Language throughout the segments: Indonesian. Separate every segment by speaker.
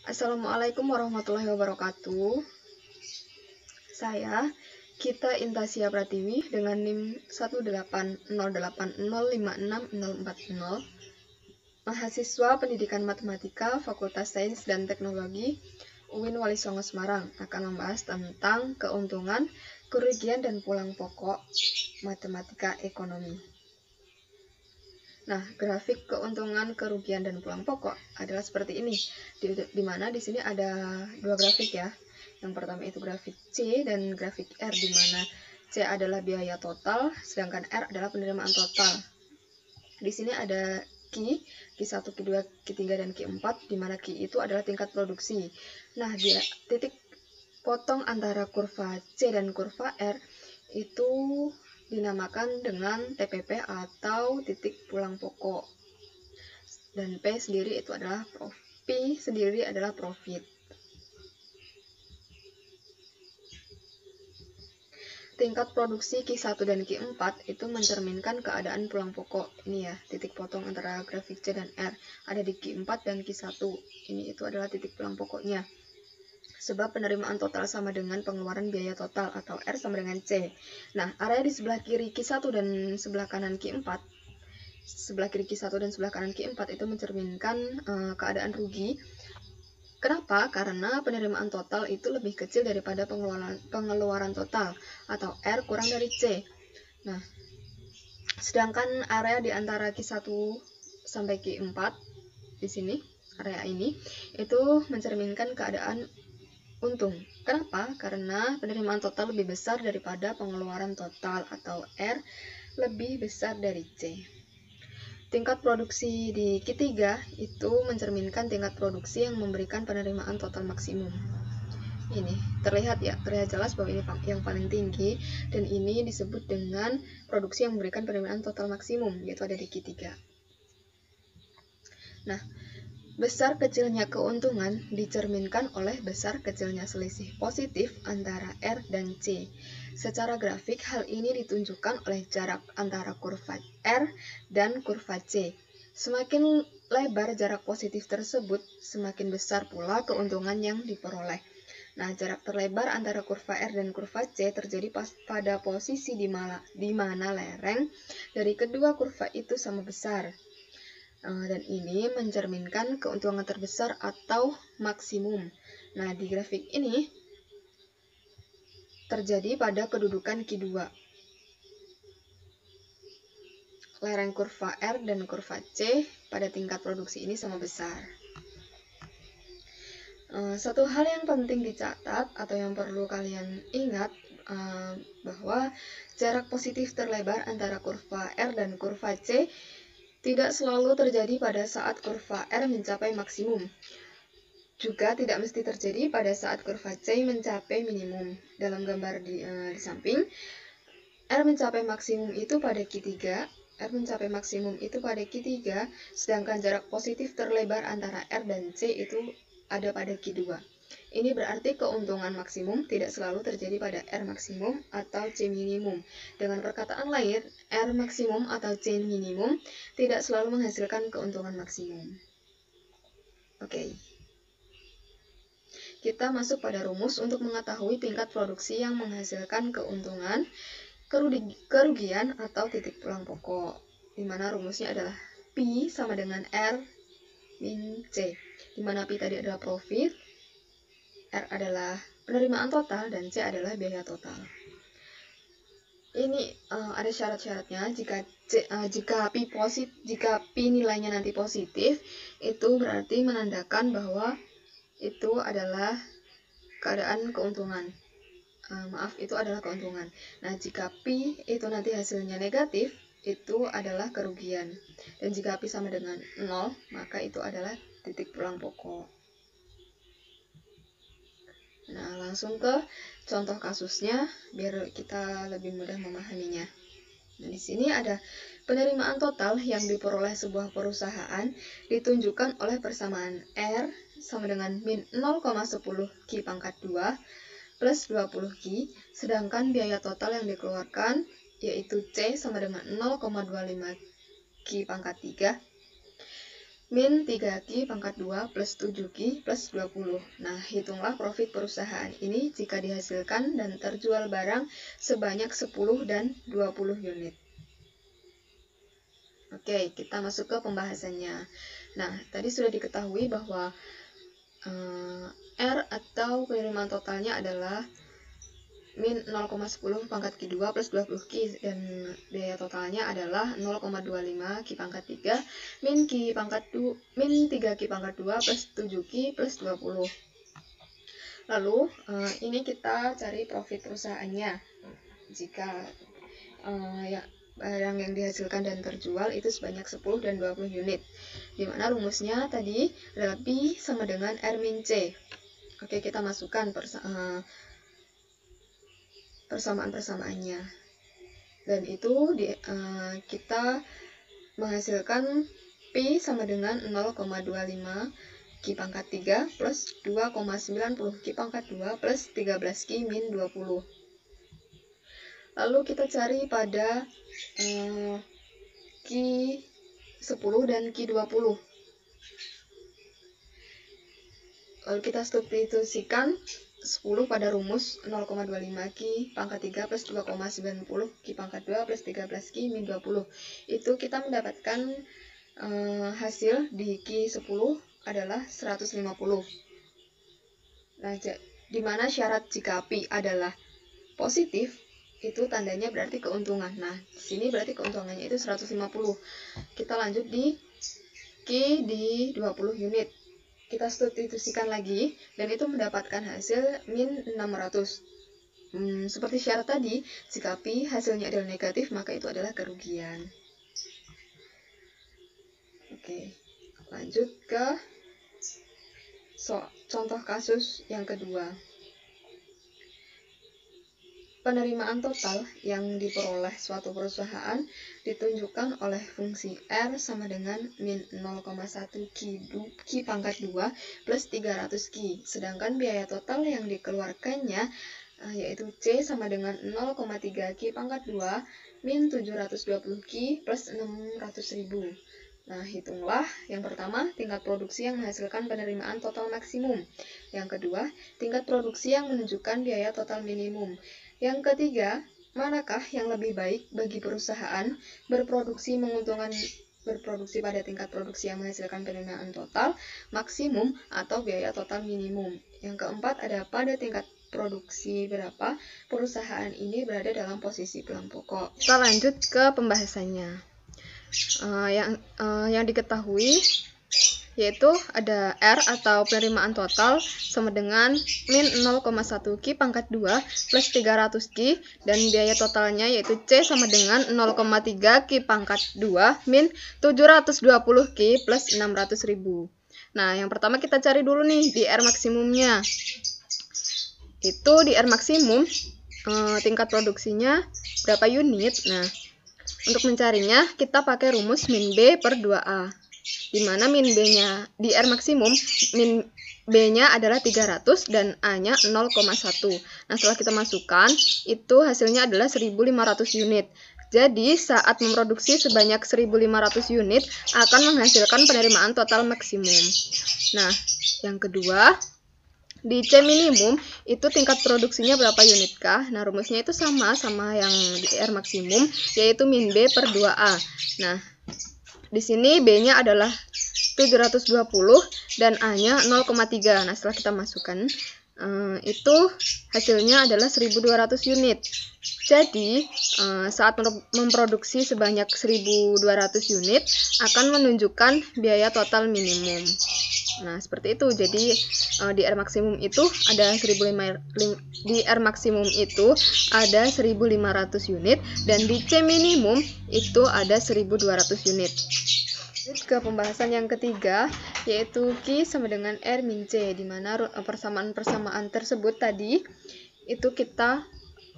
Speaker 1: Assalamualaikum warahmatullahi wabarakatuh. Saya Gita Intasia Pratiwi dengan NIM 18080560040, mahasiswa Pendidikan Matematika Fakultas Sains dan Teknologi UIN Wali Songo Semarang, akan membahas tentang keuntungan, kerugian, dan pulang pokok matematika ekonomi. Nah, grafik keuntungan, kerugian, dan pulang pokok adalah seperti ini, di mana di sini ada dua grafik ya. Yang pertama itu grafik C dan grafik R, di mana C adalah biaya total, sedangkan R adalah penerimaan total. Di sini ada Q1, Q2, Q3, dan Q4, di mana Q itu adalah tingkat produksi. Nah, di titik potong antara kurva C dan kurva R itu dinamakan dengan TPP atau titik pulang pokok, dan P sendiri itu adalah profit. Tingkat produksi Q1 dan Q4 itu mencerminkan keadaan pulang pokok. Ini ya, titik potong antara grafik C dan R ada di Q4 dan Q1. Ini itu adalah titik pulang pokoknya. Sebab penerimaan total sama dengan pengeluaran biaya total, atau R sama dengan C. Nah, area di sebelah kiri Q1 dan sebelah kanan Q4, sebelah kiri Q1 dan sebelah kanan Q4 itu mencerminkan keadaan rugi. Kenapa? Karena penerimaan total itu lebih kecil daripada pengeluaran total, atau R kurang dari C. Nah, sedangkan area di antara Q1 sampai Q4 di sini, area ini itu mencerminkan keadaan untung. Kenapa? Karena penerimaan total lebih besar daripada pengeluaran total, atau R lebih besar dari C. Tingkat produksi di Q3 itu mencerminkan tingkat produksi yang memberikan penerimaan total maksimum. Ini terlihat ya, terlihat jelas bahwa ini yang paling tinggi, dan ini disebut dengan produksi yang memberikan penerimaan total maksimum, yaitu ada di Q3. Nah, besar kecilnya keuntungan dicerminkan oleh besar kecilnya selisih positif antara R dan C. Secara grafik, hal ini ditunjukkan oleh jarak antara kurva R dan kurva C. Semakin lebar jarak positif tersebut, semakin besar pula keuntungan yang diperoleh. Nah, jarak terlebar antara kurva R dan kurva C terjadi pada posisi di mana lereng dari kedua kurva itu sama besar. Dan ini mencerminkan keuntungan terbesar atau maksimum. Nah, di grafik ini terjadi pada kedudukan Q2. Lereng kurva R dan kurva C pada tingkat produksi ini sama besar. Satu hal yang penting dicatat atau yang perlu kalian ingat, bahwa jarak positif terlebar antara kurva R dan kurva C tidak selalu terjadi pada saat kurva R mencapai maksimum. Juga tidak mesti terjadi pada saat kurva C mencapai minimum. Dalam gambar di samping, R mencapai maksimum itu pada Q3, R mencapai maksimum itu pada Q3, sedangkan jarak positif terlebar antara R dan C itu ada pada Q2. Ini berarti keuntungan maksimum tidak selalu terjadi pada R maksimum atau C minimum. Dengan perkataan lain, R maksimum atau C minimum tidak selalu menghasilkan keuntungan maksimum. Oke. Kita masuk pada rumus untuk mengetahui tingkat produksi yang menghasilkan keuntungan, kerugian, atau titik pulang pokok, di mana rumusnya adalah Pi sama dengan R min C, di mana Pi tadi adalah profit, R adalah penerimaan total, dan C adalah biaya total. Ini ada syarat-syaratnya. Jika Pi nilainya nanti positif, itu berarti menandakan bahwa itu adalah keadaan keuntungan. Itu adalah keuntungan. Nah, jika Pi itu nanti hasilnya negatif, itu adalah kerugian. Dan jika Pi sama dengan 0, maka itu adalah titik pulang pokok. Nah, langsung ke contoh kasusnya biar kita lebih mudah memahaminya. Nah, di sini ada penerimaan total yang diperoleh sebuah perusahaan ditunjukkan oleh persamaan R sama dengan min 0,10 Q pangkat 2 plus 20 Q, sedangkan biaya total yang dikeluarkan yaitu C sama dengan 0,25 Q pangkat 3 min 3Q pangkat 2 plus 7Q plus 20. Nah, hitunglah profit perusahaan ini jika dihasilkan dan terjual barang sebanyak 10 dan 20 unit. Oke, kita masuk ke pembahasannya. Nah, tadi sudah diketahui bahwa R atau penerimaan totalnya adalah min 0,10 pangkat Q2 plus 20 Q, dan biaya totalnya adalah 0,25 Q pangkat 3 min 3 Q pangkat 2 plus 7 Q plus 20. Lalu ini kita cari profit perusahaannya jika barang yang dihasilkan dan terjual itu sebanyak 10 dan 20 unit, dimana rumusnya tadi adalah P sama dengan R min C. Oke, kita masukkan persamaan-persamaannya, dan itu kita menghasilkan P sama dengan 0,25 Q pangkat 3 plus 2,90 Q pangkat 2 plus 13 Q min 20. Lalu kita cari pada Q10 dan Q20. Lalu kita substitusikan 10 pada rumus 0,25 Q pangkat 3 plus 2,90 Q pangkat 2 plus 13 Q min 20. Itu kita mendapatkan hasil di Q10 adalah 150. Nah, dimana syarat jika P adalah positif, itu tandanya berarti keuntungan. Nah, di sini berarti keuntungannya itu 150. Kita lanjut di Q di 20 unit. Kita substitusikan lagi, dan itu mendapatkan hasil min 600. Seperti syarat tadi, jika P hasilnya adalah negatif, maka itu adalah kerugian. Oke, lanjut ke contoh kasus yang kedua. Penerimaan total yang diperoleh suatu perusahaan ditunjukkan oleh fungsi R sama dengan min 0,1 Q pangkat 2 plus 300 Q. Sedangkan biaya total yang dikeluarkannya yaitu C sama dengan 0,3 Q pangkat 2 min 720 Q plus 600.000. Nah, hitunglah yang pertama tingkat produksi yang menghasilkan penerimaan total maksimum. Yang kedua, tingkat produksi yang menunjukkan biaya total minimum. Yang ketiga, manakah yang lebih baik bagi perusahaan berproduksi pada tingkat produksi yang menghasilkan penerimaan total maksimum atau biaya total minimum. Yang keempat, ada pada tingkat produksi berapa perusahaan ini berada dalam posisi pulang pokok. Kita lanjut ke pembahasannya. Yang diketahui yaitu ada R atau penerimaan total sama dengan min 0,1 Q pangkat 2 plus 300 Q, dan biaya totalnya yaitu C sama dengan 0,3 Q pangkat 2 min 720 Q plus 600.000. Nah, yang pertama kita cari dulu nih di R maksimumnya. Itu di R maksimum tingkat produksinya berapa unit. Nah, untuk mencarinya kita pakai rumus min B per 2A, di mana min B-nya di R maksimum, min B-nya adalah 300 dan A-nya 0,1. Nah, setelah kita masukkan, itu hasilnya adalah 1.500 unit. Jadi, saat memproduksi sebanyak 1.500 unit, akan menghasilkan penerimaan total maksimum. Nah, yang kedua, di C minimum, itu tingkat produksinya berapa unit kah? Nah, rumusnya itu sama yang di R maksimum, yaitu min B per 2A. Nah, di sini B-nya adalah 720 dan A-nya 0,3. Nah, setelah kita masukkan, itu hasilnya adalah 1.200 unit. Jadi, saat memproduksi sebanyak 1.200 unit, akan menunjukkan biaya total minimum. Nah, seperti itu. Jadi, di R maksimum itu ada 1.500 unit, dan di C minimum itu ada 1.200 unit. Ke pembahasan yang ketiga, yaitu Q sama dengan R min C, di mana persamaan-persamaan tersebut tadi itu kita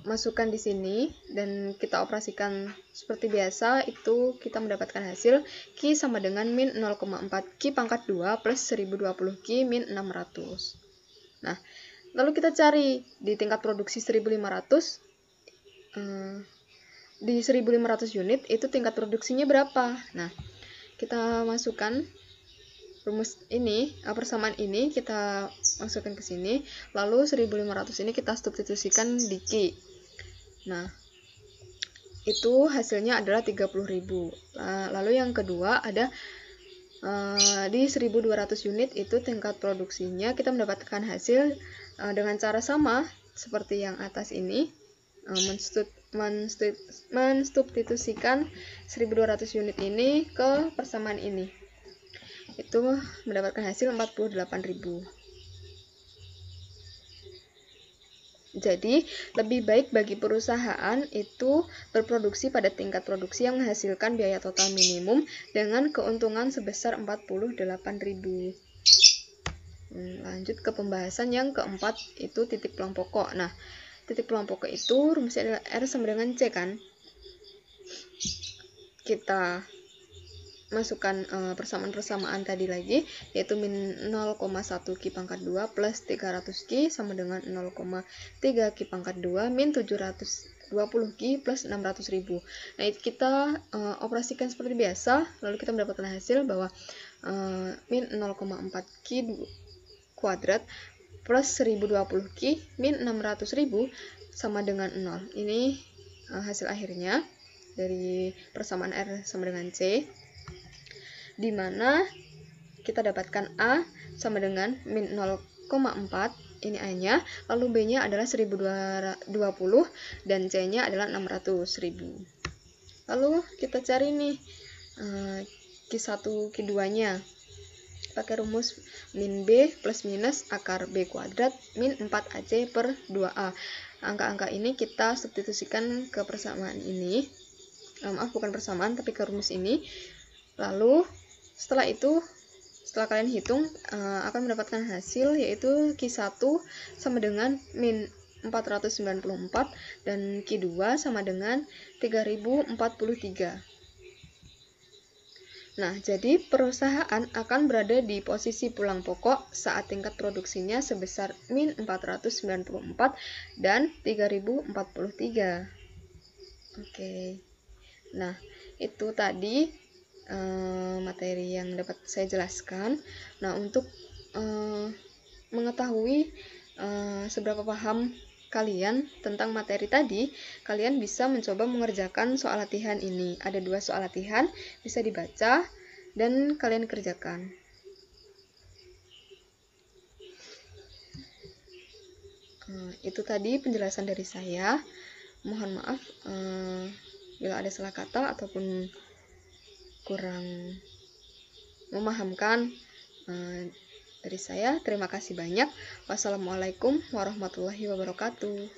Speaker 1: masukkan di sini dan kita operasikan seperti biasa. Itu kita mendapatkan hasil Q sama dengan min 0,4 Q pangkat 2 plus 1020 Q min 600. Nah, lalu kita cari di tingkat produksi 1.500, di 1.500 unit itu tingkat produksinya berapa. Nah, kita masukkan rumus ini, persamaan ini kita masukkan ke sini, lalu 1500 ini kita substitusikan di Q. Nah, itu hasilnya adalah 30.000. Lalu yang kedua ada di 1200 unit itu tingkat produksinya kita mendapatkan hasil dengan cara sama seperti yang atas ini, mensubstitusikan 1200 unit ini ke persamaan ini. Itu mendapatkan hasil 48.000. Jadi, lebih baik bagi perusahaan itu berproduksi pada tingkat produksi yang menghasilkan biaya total minimum dengan keuntungan sebesar 48.000. Lanjut ke pembahasan yang keempat, itu titik pulang pokok. Nah, titik pulang pokok itu rumusnya adalah R sama dengan C kan? Kita masukkan persamaan-persamaan tadi lagi, yaitu min 0,1 Q pangkat 2 plus 300 Q sama dengan 0,3 Q pangkat 2 min 720 Q plus 600.000. Nah, kita operasikan seperti biasa, lalu kita mendapatkan hasil bahwa min 0,4 Q kuadrat plus 1020 Q min 600.000 sama dengan 0. Ini hasil akhirnya dari persamaan R sama dengan C, di mana kita dapatkan A sama dengan min 0,4, ini A-nya, lalu B-nya adalah 1020 dan C-nya adalah 600.000. Lalu kita cari nih Q1, Q2-nya. Pakai rumus min B plus minus akar B kuadrat min 4AC per 2A. Angka-angka ini kita substitusikan ke persamaan ini. Bukan persamaan, tapi ke rumus ini. Lalu setelah itu, setelah kalian hitung, akan mendapatkan hasil yaitu Q1 sama dengan min 494 dan Q2 sama dengan 3043. Nah, jadi perusahaan akan berada di posisi pulang pokok saat tingkat produksinya sebesar min 494 dan 3043. Oke. Nah, itu tadi materi yang dapat saya jelaskan. Nah, untuk mengetahui seberapa paham kalian tentang materi tadi, kalian bisa mencoba mengerjakan soal latihan ini. Ada 2 soal latihan, bisa dibaca dan kalian kerjakan. Itu tadi penjelasan dari saya. Mohon maaf bila ada salah kata ataupun kurang memahamkan dari saya. Terima kasih banyak. Wassalamualaikum warahmatullahi wabarakatuh.